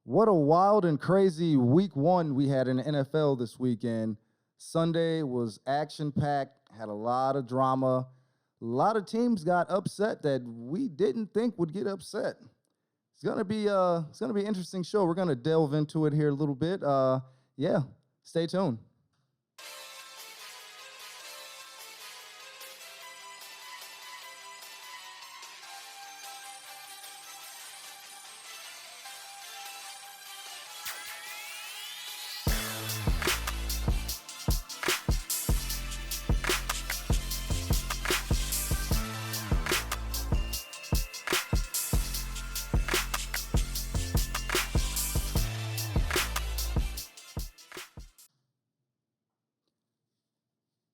What a wild and crazy week one we had in the NFL this weekend. Sunday was action-packed, had a lot of drama. A lot of teams got upset that we didn't think would get upset. It's gonna be an interesting show. We're gonna delve into it here a little bit. Yeah, stay tuned.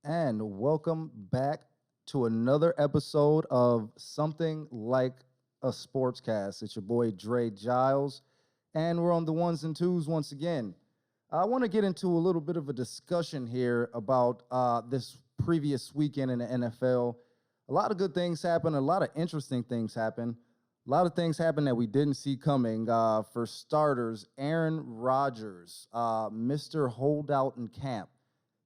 And welcome back to another episode of Something Like a Sportscast. It's your boy Dre Giles, and we're on the ones and twos once again. I want to get into a little bit of a discussion here about this previous weekend in the NFL. A lot of good things happened, a lot of interesting things happened. A lot of things happened that we didn't see coming. For starters, Aaron Rodgers, Mr. Holdout in camp.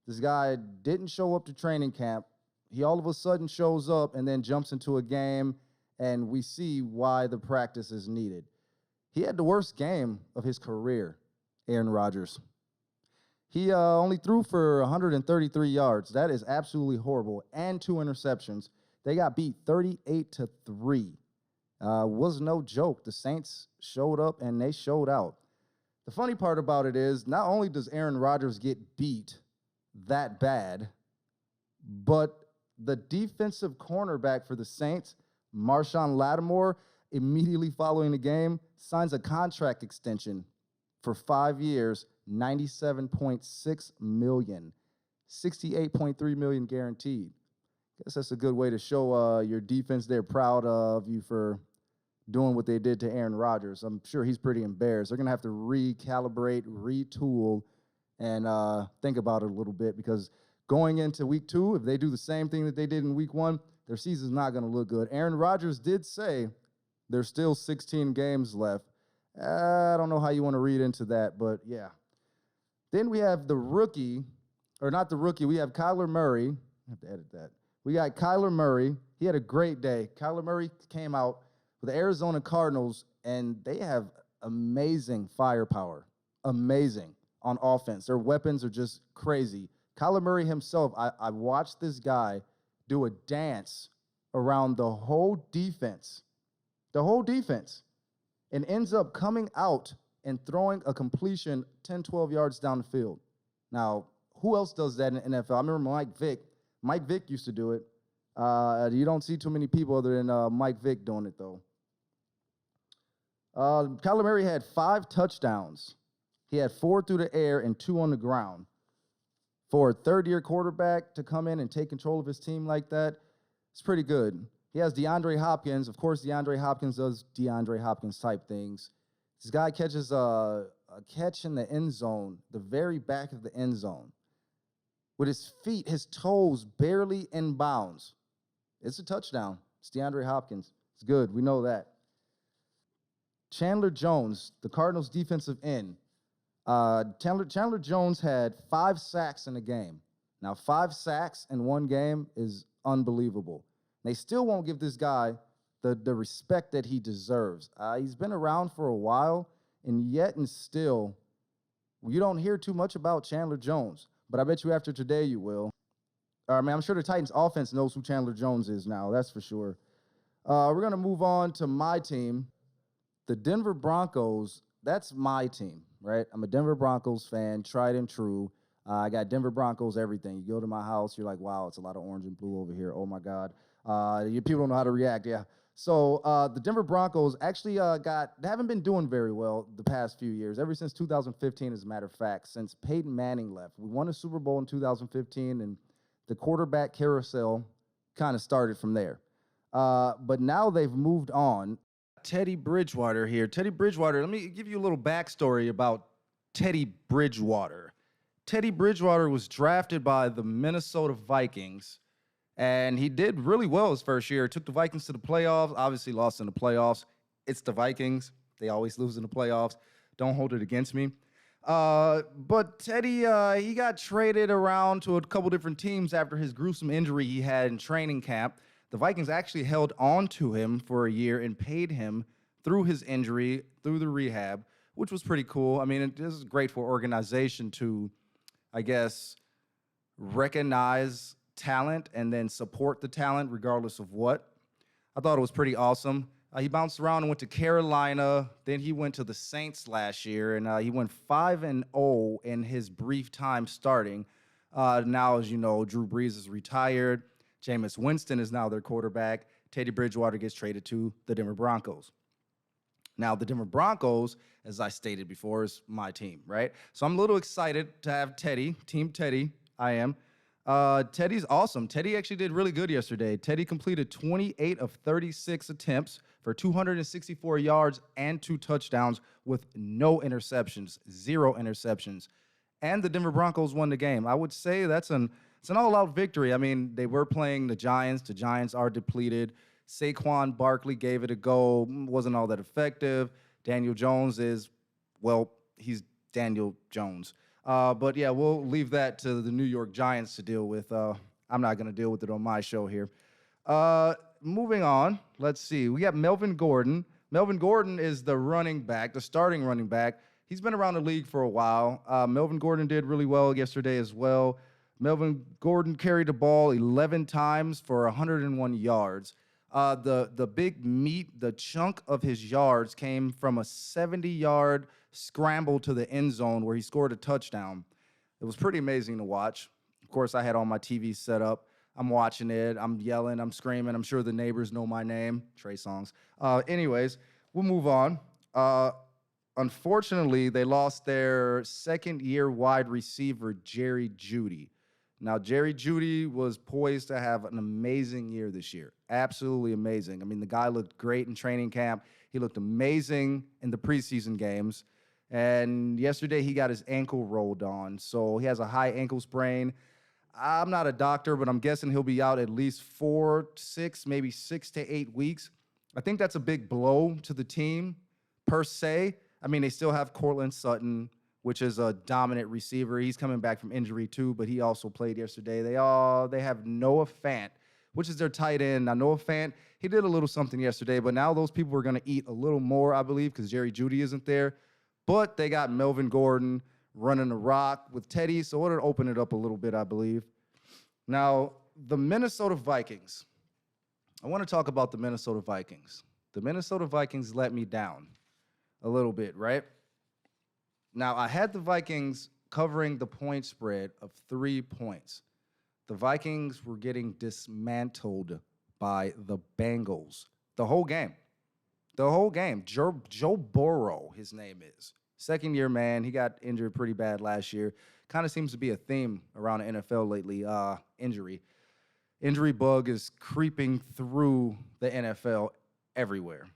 This guy didn't show up to training camp. He all of a sudden shows up and then jumps into a game, and we see why the practice is needed. He had the worst game of his career, Aaron Rodgers. He only threw for 133 yards. That is absolutely horrible, and 2 interceptions. They got beat 38-3. Was no joke. The Saints showed up, and they showed out. The funny part about it is not only does Aaron Rodgers get beat that bad, but the defensive cornerback for the Saints, Marshawn Lattimore, immediately following the game, signs a contract extension for 5 years, $97.6 million, $68.3 million guaranteed. Guess that's a good way to show your defense they're proud of you for doing what they did to Aaron Rodgers. I'm sure he's pretty embarrassed. They're going to have to recalibrate, retool, and think about it a little bit, because going into week 2, if they do the same thing that they did in week 1, their season's not going to look good. Aaron Rodgers did say there's still 16 games left. I don't know how you want to read into that, but yeah. Then we have the rookie, or not the rookie, we have Kyler Murray. I have to edit that. We got Kyler Murray. He had a great day. Kyler Murray came out with the Arizona Cardinals, and they have amazing firepower. Amazing. On offense. Their weapons are just crazy. Kyler Murray himself, I watched this guy do a dance around the whole defense, and ends up coming out and throwing a completion 10, 12 yards down the field. Now, who else does that in the NFL? I remember Mike Vick. Mike Vick used to do it. You don't see too many people other than Mike Vick doing it, though. Kyler Murray had 5 touchdowns. He had 4 through the air and 2 on the ground. For a third-year quarterback to come in and take control of his team like that, it's pretty good. He has DeAndre Hopkins. Of course, DeAndre Hopkins does DeAndre Hopkins-type things. This guy catches a catch in the end zone, the very back of the end zone, with his feet, his toes barely in bounds. It's a touchdown. It's DeAndre Hopkins. It's good. We know that. Chandler Jones, the Cardinals' defensive end. Chandler Jones had 5 sacks in the game. Now, 5 sacks in one game is unbelievable. They still won't give this guy the respect that he deserves. He's been around for a while, and yet and still, you don't hear too much about Chandler Jones. But I bet you after today you will. I'm sure the Titans' offense knows who Chandler Jones is now, that's for sure. We're going to move on to my team. The Denver Broncos, that's my team, right? I'm a Denver Broncos fan, tried and true. I got Denver Broncos everything. You go to my house, you're like, wow, it's a lot of orange and blue over here. Oh, my God. People don't know how to react, yeah. So the Denver Broncos actually they haven't been doing very well the past few years, ever since 2015, as a matter of fact, since Peyton Manning left. We won a Super Bowl in 2015, and the quarterback carousel kind of started from there. But now they've moved on. Teddy Bridgewater here. Teddy Bridgewater, let me give you a little backstory about Teddy Bridgewater. Teddy Bridgewater was drafted by the Minnesota Vikings, and he did really well his first year. Took the Vikings to the playoffs, obviously lost in the playoffs. It's the Vikings. They always lose in the playoffs. Don't hold it against me. But Teddy, he got traded around to a couple different teams after his gruesome injury he had in training camp. The Vikings actually held on to him for a year and paid him through his injury, through the rehab, which was pretty cool. I mean, this is great for organization to, I guess, recognize talent and then support the talent regardless of what. I thought it was pretty awesome. He bounced around and went to Carolina. Then he went to the Saints last year, and he went 5-0 in his brief time starting. Now, as you know, Drew Brees is retired. Jameis Winston is now their quarterback. Teddy Bridgewater gets traded to the Denver Broncos. Now, the Denver Broncos, as I stated before, is my team, right? So I'm a little excited to have Teddy, Team Teddy, I am. Teddy's awesome. Teddy actually did really good yesterday. Teddy completed 28 of 36 attempts for 264 yards and 2 touchdowns with no interceptions, 0 interceptions. And the Denver Broncos won the game. I would say it's an all-out victory. I mean, they were playing the Giants. The Giants are depleted. Saquon Barkley gave it a go. Wasn't all that effective. Daniel Jones he's Daniel Jones. But yeah, we'll leave that to the New York Giants to deal with. I'm not going to deal with it on my show here. Moving on, let's see. We got Melvin Gordon. Melvin Gordon is the running back, the starting running back. He's been around the league for a while. Melvin Gordon did really well yesterday as well. Melvin Gordon carried the ball 11 times for 101 yards. The big meat, the chunk of his yards came from a 70-yard scramble to the end zone where he scored a touchdown. It was pretty amazing to watch. Of course, I had all my TV set up. I'm watching it. I'm yelling. I'm screaming. I'm sure the neighbors know my name. Trey Songz. Anyways, we'll move on. Unfortunately, they lost their second-year wide receiver, Jerry Jeudy. Now, Jerry Jeudy was poised to have an amazing year this year. Absolutely amazing. I mean, the guy looked great in training camp. He looked amazing in the preseason games. And yesterday, he got his ankle rolled on. So he has a high ankle sprain. I'm not a doctor, but I'm guessing he'll be out at least 4, 6, maybe 6 to 8 weeks. I think that's a big blow to the team, per se. I mean, they still have Courtland Sutton, which is a dominant receiver. He's coming back from injury too, but he also played yesterday. They have Noah Fant, which is their tight end. Now, Noah Fant, he did a little something yesterday, but now those people are going to eat a little more, I believe, because Jerry Jeudy isn't there. But they got Melvin Gordon running the rock with Teddy, so it'll open it up a little bit, I believe. Now, the Minnesota Vikings. I want to talk about the Minnesota Vikings. The Minnesota Vikings let me down a little bit, right? Now, I had the Vikings covering the point spread of 3 points. The Vikings were getting dismantled by the Bengals the whole game. The whole game. Joe Burrow, his name is. Second-year man. He got injured pretty bad last year. Kind of seems to be a theme around the NFL lately, injury. Injury bug is creeping through the NFL everywhere.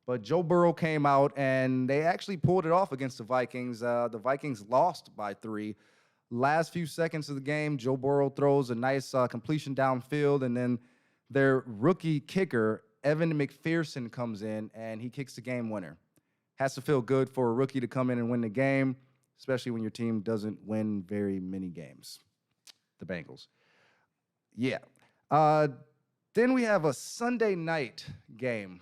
But Joe Burrow came out, and they actually pulled it off against the Vikings. The Vikings lost by 3. Last few seconds of the game, Joe Burrow throws a nice completion downfield, and then their rookie kicker, Evan McPherson, comes in, and he kicks the game winner. Has to feel good for a rookie to come in and win the game, especially when your team doesn't win very many games. The Bengals. Yeah. Then we have a Sunday night game.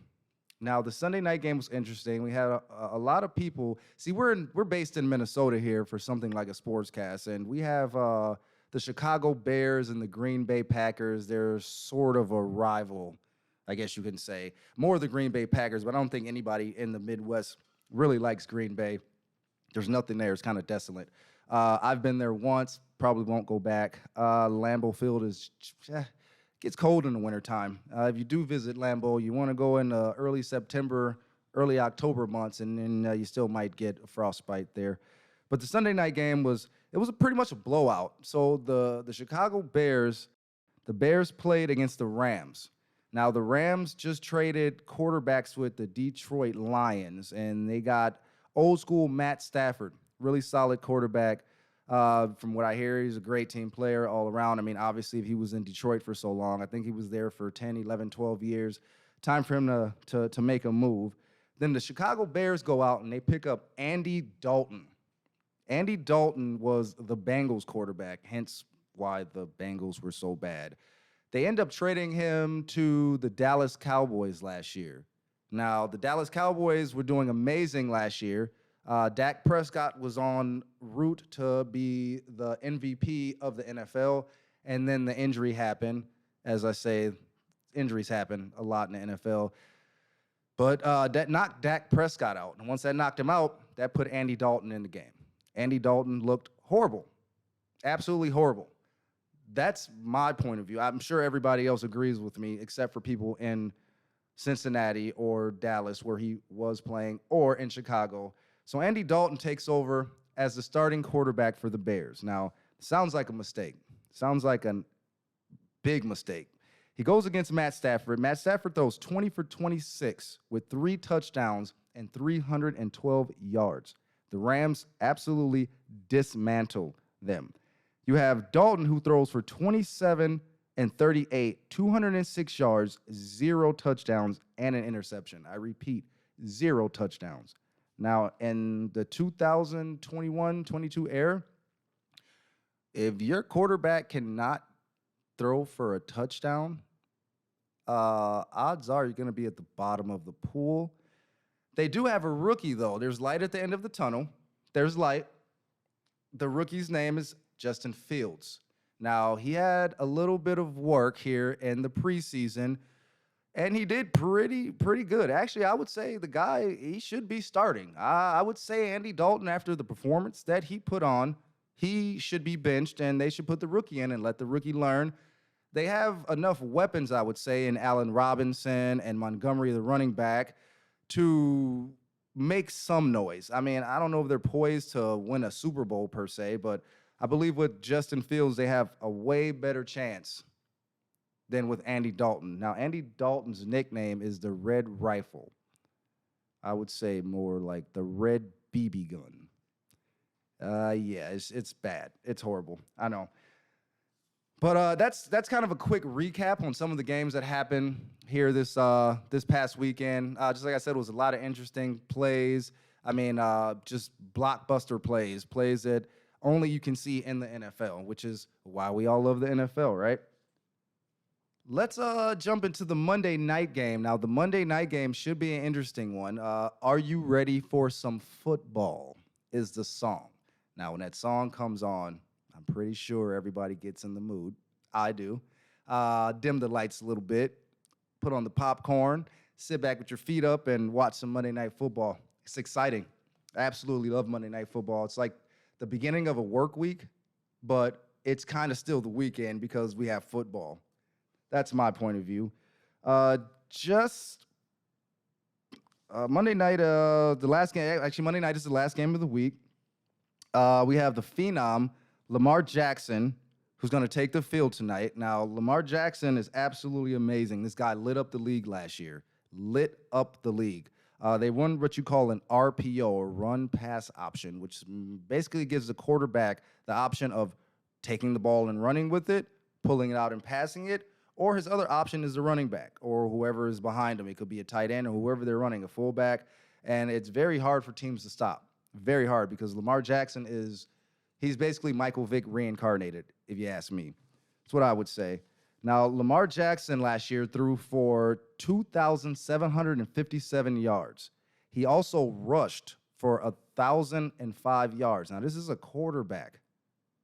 Now, the Sunday night game was interesting. We had a lot of people. See, we're based in Minnesota here for something like a sportscast, and we have the Chicago Bears and the Green Bay Packers. They're sort of a rival, I guess you can say. More the Green Bay Packers, but I don't think anybody in the Midwest really likes Green Bay. There's nothing there. It's kind of desolate. I've been there once. Probably won't go back. Lambeau Field gets cold in the wintertime. If you do visit Lambeau, you want to go in early September, early October months, and then you still might get a frostbite there. But the Sunday night game was pretty much a blowout. So the Chicago Bears, the Bears played against the Rams. Now, the Rams just traded quarterbacks with the Detroit Lions, and they got old school Matt Stafford, really solid quarterback. From what I hear, he's a great team player all around. I mean, obviously, if he was in Detroit for so long, I think he was there for 10, 11, 12 years. Time for him to make a move. Then the Chicago Bears go out and they pick up Andy Dalton. Andy Dalton was the Bengals quarterback, hence why the Bengals were so bad. They end up trading him to the Dallas Cowboys last year. Now, the Dallas Cowboys were doing amazing last year. Dak Prescott was en route to be the MVP of the NFL, and then the injury happened. As I say, injuries happen a lot in the NFL. But that knocked Dak Prescott out. And once that knocked him out, that put Andy Dalton in the game. Andy Dalton looked horrible, absolutely horrible. That's my point of view. I'm sure everybody else agrees with me, except for people in Cincinnati or Dallas, where he was playing, or in Chicago. So Andy Dalton takes over as the starting quarterback for the Bears. Now, sounds like a mistake. Sounds like a big mistake. He goes against Matt Stafford. Matt Stafford throws 20 for 26 with 3 touchdowns and 312 yards. The Rams absolutely dismantle them. You have Dalton, who throws for 27 and 38, 206 yards, 0 touchdowns, and an interception. I repeat, 0 touchdowns. Now, in the 2021-22 era, if your quarterback cannot throw for a touchdown, odds are you're going to be at the bottom of the pool. They do have a rookie, though. There's light at the end of the tunnel. There's light. The rookie's name is Justin Fields. Now, he had a little bit of work here in the preseason, and he did pretty good. Actually, I would say the guy, he should be starting. I would say Andy Dalton, after the performance that he put on, he should be benched, and they should put the rookie in and let the rookie learn. They have enough weapons, I would say, in Allen Robinson and Montgomery, the running back, to make some noise. I mean, I don't know if they're poised to win a Super Bowl per se, but I believe with Justin Fields, they have a way better chance than with Andy Dalton. Now, Andy Dalton's nickname is the Red Rifle. I would say more like the Red BB gun. Yeah, it's bad. It's horrible. I know. But that's kind of a quick recap on some of the games that happened here this past weekend. Just like I said, it was a lot of interesting plays. I mean, just blockbuster plays that only you can see in the NFL, which is why we all love the NFL, right? Let's jump into the Monday night game. Now, the Monday night game should be an interesting one. Are you ready for some football? Is the song. Now, when that song comes on, I'm pretty sure everybody gets in the mood. I do. Dim the lights a little bit, put on the popcorn, sit back with your feet up, and watch some Monday Night Football. It's exciting. I absolutely love Monday Night Football. It's like the beginning of a work week, but it's kind of still the weekend because we have football. That's my point of view. Monday night, the last game, actually Monday night is the last game of the week. We have the Phenom, Lamar Jackson, who's going to take the field tonight. Now, Lamar Jackson is absolutely amazing. This guy lit up the league last year. Lit up the league. They run what you call an RPO, or run-pass option, which basically gives the quarterback the option of taking the ball and running with it, pulling it out and passing it, or his other option is the running back or whoever is behind him. It could be a tight end or whoever they're running, a fullback. And it's very hard for teams to stop. Very hard, because Lamar Jackson he's basically Michael Vick reincarnated, if you ask me. That's what I would say. Now, Lamar Jackson last year threw for 2,757 yards. He also rushed for 1,005 yards. Now, this is a quarterback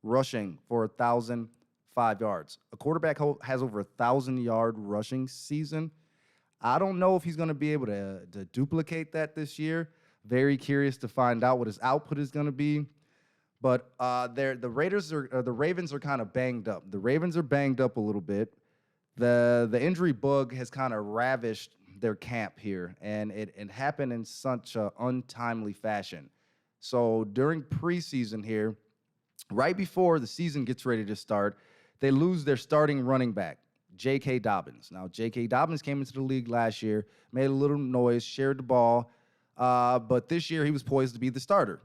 rushing for 1,005 yards. A quarterback has over 1,000-yard rushing season. I don't know if he's going to be able to duplicate that this year. Very curious to find out what his output is going to be. But the Ravens are kind of banged up. The Ravens are banged up a little bit. The injury bug has kind of ravished their camp here, and it happened in such an untimely fashion. So during preseason here, right before the season gets ready to start, they lose their starting running back, J.K. Dobbins. Now, J.K. Dobbins came into the league last year, made a little noise, shared the ball, but this year he was poised to be the starter.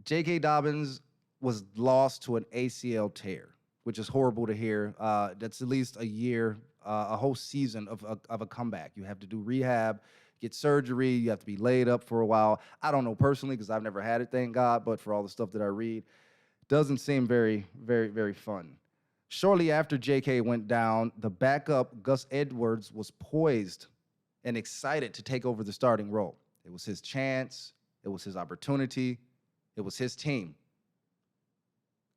J.K. Dobbins was lost to an ACL tear, which is horrible to hear. That's at least a year, a whole season of a comeback. You have to do rehab, get surgery. You have to be laid up for a while. I don't know personally because I've never had it, thank God, but for all the stuff that I read, doesn't seem very, very, very fun. Shortly after JK went down, the backup, Gus Edwards, was poised and excited to take over the starting role. It was his chance. It was his opportunity. It was his team.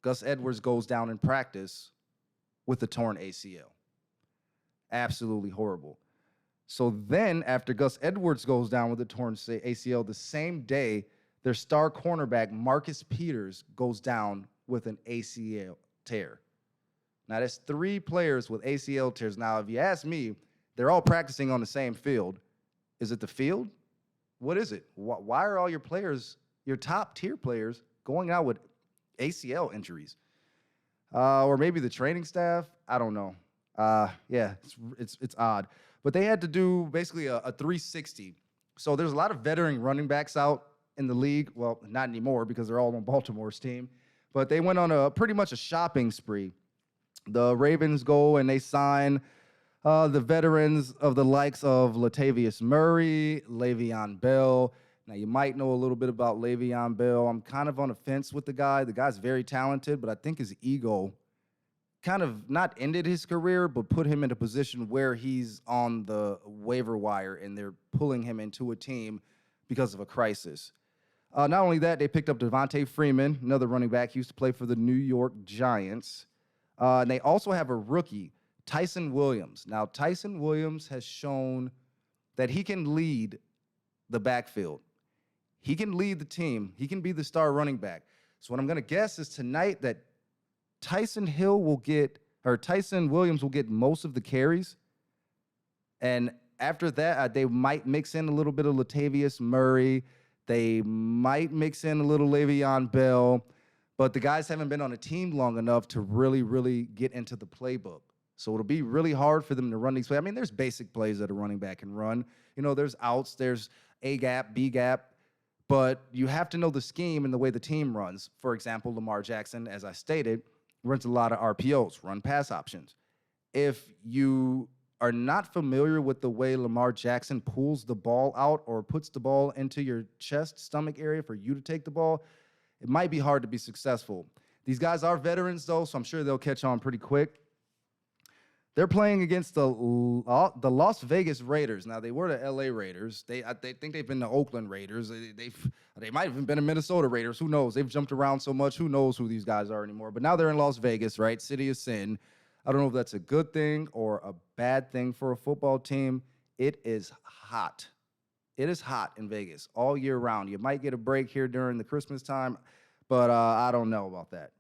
Gus Edwards goes down in practice with a torn ACL. Absolutely horrible. So then, after Gus Edwards goes down with a torn ACL, the same day, their star cornerback, Marcus Peters, goes down with an ACL tear. Now, that's 3 players with ACL tears. Now, if you ask me, they're all practicing on the same field. Is it the field? What is it? Why are all your players, your top-tier players, going out with ACL injuries? Or maybe the training staff? I don't know. Yeah, it's odd. But they had to do basically a 360. So there's a lot of veteran running backs out in the league. Well, not anymore because they're all on Baltimore's team. But they went on pretty much a shopping spree. The Ravens go and they sign the veterans of the likes of Latavius Murray, Le'Veon Bell. Now, you might know a little bit about Le'Veon Bell. I'm kind of on the fence with the guy. The guy's very talented, but I think his ego kind of not ended his career, but put him in a position where he's on the waiver wire and they're pulling him into a team because of a crisis. Not only that, they picked up Devontae Freeman, another running back. He used to play for the New York Giants. And they also have a rookie, Tyson Williams. Now, Tyson Williams has shown that he can lead the backfield. He can lead the team. He can be the star running back. So what I'm going to guess is tonight that Tyson Williams will get most of the carries. And after that, they might mix in a little bit of Latavius Murray. They might mix in a little Le'Veon Bell. But the guys haven't been on a team long enough to really, really get into the playbook. So it'll be really hard for them to run these plays. I mean, there's basic plays that a running back can run. You know, there's outs, there's A gap, B gap. But you have to know the scheme and the way the team runs. For example, Lamar Jackson, as I stated, runs a lot of RPOs, run pass options. If you are not familiar with the way Lamar Jackson pulls the ball out or puts the ball into your chest, stomach area for you to take the ball, it might be hard to be successful. These guys are veterans, though, so I'm sure they'll catch on pretty quick. They're playing against the Las Vegas Raiders. Now, they were the L.A. Raiders. They think they've been the Oakland Raiders. They might have even been the Minnesota Raiders. Who knows? They've jumped around so much. Who knows who these guys are anymore? But now they're in Las Vegas, right? City of Sin. I don't know if that's a good thing or a bad thing for a football team. It is hot. It is hot in Vegas all year round. You might get a break here during the Christmas time, but I don't know about that.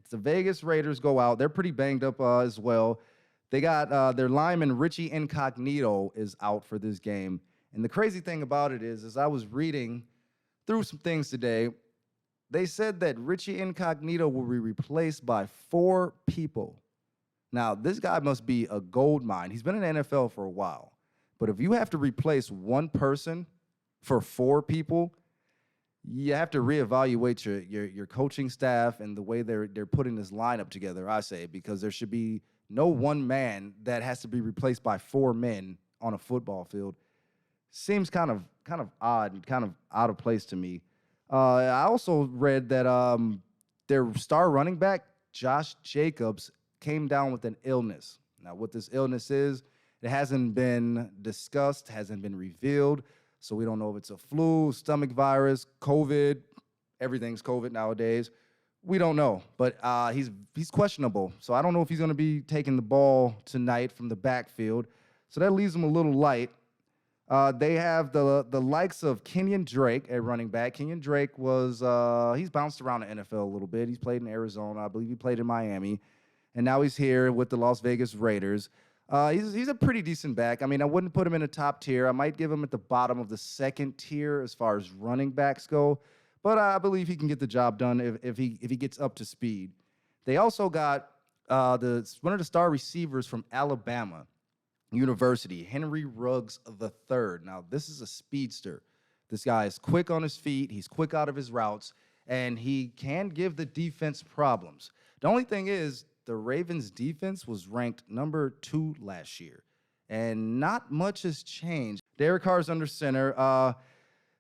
The Vegas Raiders go out. They're pretty banged up as well. They got their lineman, Richie Incognito, is out for this game. And the crazy thing about it is, as I was reading through some things today, they said that Richie Incognito will be replaced by 4 people. Now, this guy must be a gold mine. He's been in the NFL for a while. But if you have to replace one person for 4 people, you have to reevaluate your coaching staff and the way they're putting this lineup together, I say, because there should be no one man that has to be replaced by 4 men on a football field. Seems kind of odd and kind of out of place to me. I also read that their star running back, Josh Jacobs, came down with an illness. Now, what this illness is, it hasn't been discussed, hasn't been revealed, so we don't know if it's a flu, stomach virus, COVID. Everything's COVID nowadays. We don't know, but he's questionable. So I don't know if he's going to be taking the ball tonight from the backfield. So that leaves him a little light. They have the likes of Kenyon Drake at running back. Kenyon Drake he's bounced around the NFL a little bit. He's played in Arizona. I believe he played in Miami. And now he's here with the Las Vegas Raiders. He's a pretty decent back. I mean, I wouldn't put him in the top tier. I might give him at the bottom of the second tier as far as running backs go. But I believe he can get the job done if he gets up to speed. They also got one of the star receivers from Alabama University, Henry Ruggs III. Now, this is a speedster. This guy is quick on his feet. He's quick out of his routes, and he can give the defense problems. The only thing is, the Ravens' defense was ranked number 2 last year, and not much has changed. Derek Carr's under center.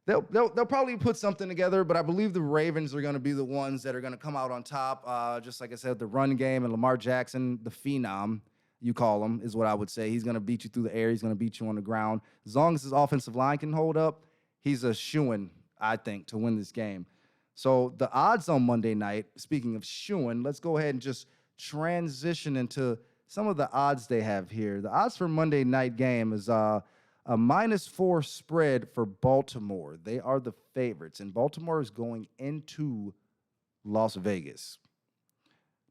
They'll probably put something together, but I believe the Ravens are going to be the ones that are going to come out on top. Just like I said, the run game and Lamar Jackson, the phenom, you call him, is what I would say. He's going to beat you through the air. He's going to beat you on the ground. As long as his offensive line can hold up, he's a shoo-in, I think, to win this game. So the odds on Monday night, speaking of shoo-in, let's go ahead and just transition into some of the odds they have here. The odds for Monday night game is a -4 spread for Baltimore. They are the favorites, and Baltimore is going into Las Vegas.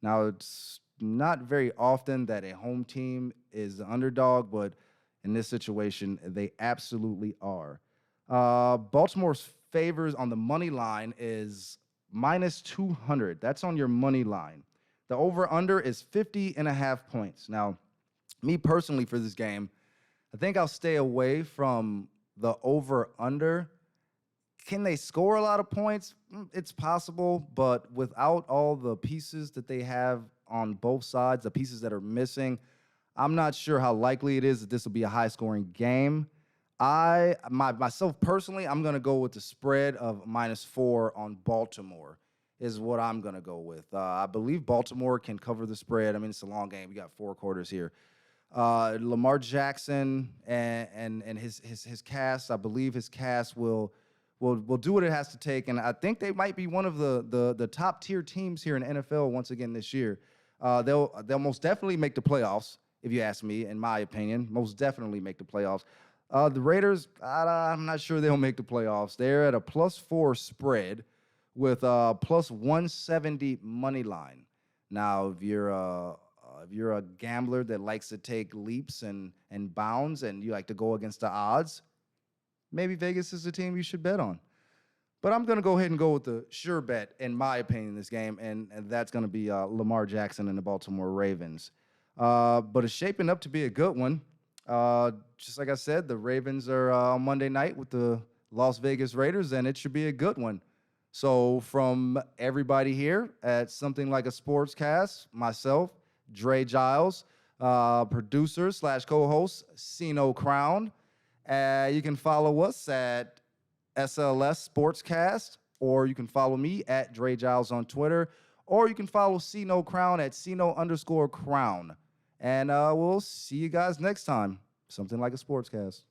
Now, it's not very often that a home team is the underdog, but in this situation, they absolutely are. Baltimore's favors on the money line is -200. That's on your money line. The over-under is 50.5 points. Now, me personally for this game, I think I'll stay away from the over-under. Can they score a lot of points? It's possible, but without all the pieces that they have on both sides, the pieces that are missing, I'm not sure how likely it is that this will be a high-scoring game. Myself personally, I'm going to go with the spread of -4 on Baltimore is what I'm going to go with. I believe Baltimore can cover the spread. I mean, it's a long game. We got 4 quarters here. Lamar Jackson and his cast, I believe his cast will do what it has to take, and I think they might be one of the top tier teams here in NFL once again this year. They'll most definitely make the playoffs, if you ask me, in my opinion. Most definitely make the playoffs. The Raiders, I'm not sure they'll make the playoffs. They're at a +4 spread with a +170 money line. Now, if you're a gambler that likes to take leaps and bounds and you like to go against the odds, maybe Vegas is the team you should bet on. But I'm going to go ahead and go with the sure bet, in my opinion, in this game, and that's going to be Lamar Jackson and the Baltimore Ravens. But it's shaping up to be a good one. Just like I said, the Ravens are on Monday night with the Las Vegas Raiders, and it should be a good one. So from everybody here at Something Like a Sportscast, myself, Dre Giles, producer / co-host, Sino Crown. You can follow us at SLS Sportscast, or you can follow me at Dre Giles on Twitter, or you can follow Sino Crown at Sino_Crown. And we'll see you guys next time. Something Like a Sportscast.